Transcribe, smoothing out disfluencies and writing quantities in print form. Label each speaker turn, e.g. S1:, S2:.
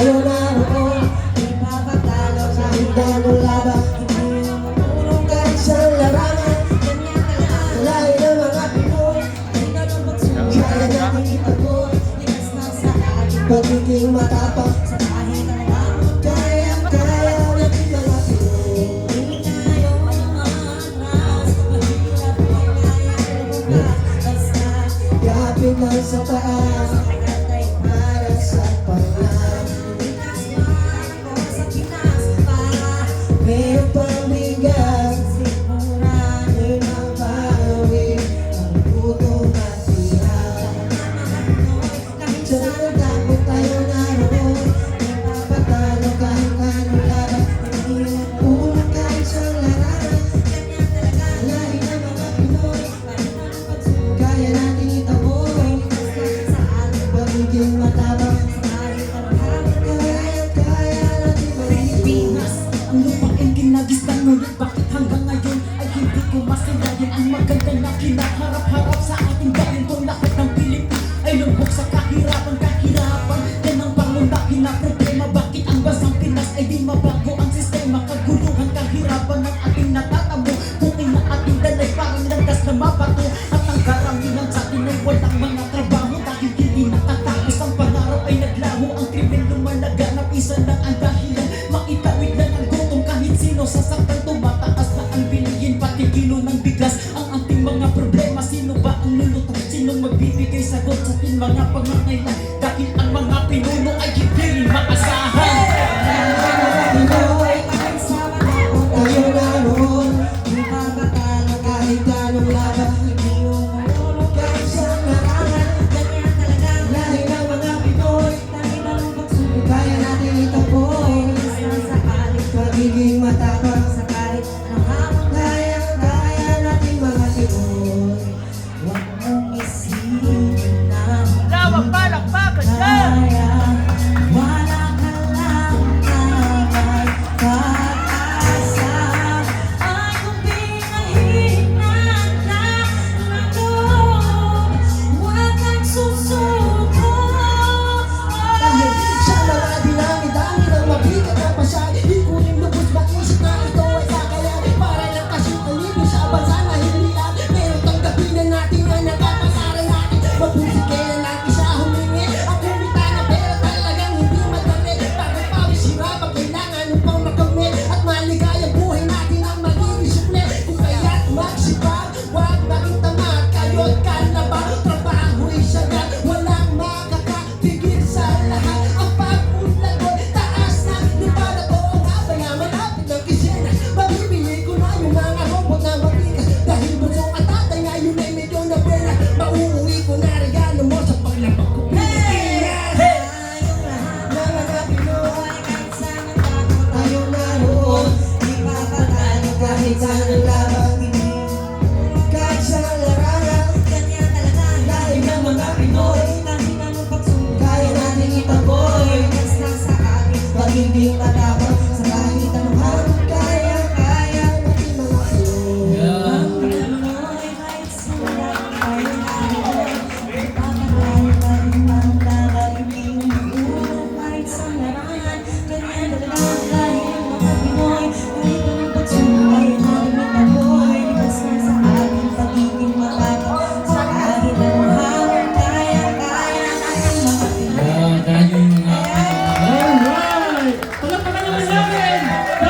S1: tayo naroon. Ipapatalo sa hindang laban. Hindi umulong kahit sa larangan. Ganyan ka lang, lahi ng mga Pinoy. Hindi ka nang magsunog, kaya natin itagoy. Likas na sa ating pagiging matapang. Sa kahit ang lamang, kaya natin mga Pinoy. Hindi tayo atras, mahirap ay kaya lumabas. Basta yapit lang sa taas, para sa panlan. Likas man ako sa Pinas, para meron pang bigas. Siguraduhin ang bawi, ang gutom at hirap. Kahit saan dapat tayo naroon, ipapatalo kahit anong laban. Hindi umulong kahit sa larangan. Ganyan talaga lahi ng mga Pinoy. Kaya natin itaboy, sa ating pagiging matapang. Kaya natin
S2: Pilipinas, ang lupain kinagistan, ngunit bakit hanggang ngayon ay hindi ko masilayan ang maganda na kinaharap-harap sa ating bayan. Kung lahat ng Pilipin ay lubog sa kahirapan, yan ang pangunahin na problema. Bakit ang bansang Pinas ay di mabago ang sistema? Kaguluhan, kahirapan ng ating natatamo. Kung ina ating dalay parang landas na mabato. At ang karamihan sa atin ay walang mga trabaho. Dahil hindi nakatapos ang pangarap ay naglaho. Ang krimen lumalaganap, isa lang ang dahilan. Maitawid lang ang gutom kahit sino sasaktan. Tumataas na ang bilihin, pati kilo ng bigas. Ang ating mga problema, sino ba ang luluto? Sino magbibigay sagot sa ating mga pangangailan? Dahil ang mga pinuno ay hindi rin maasahan.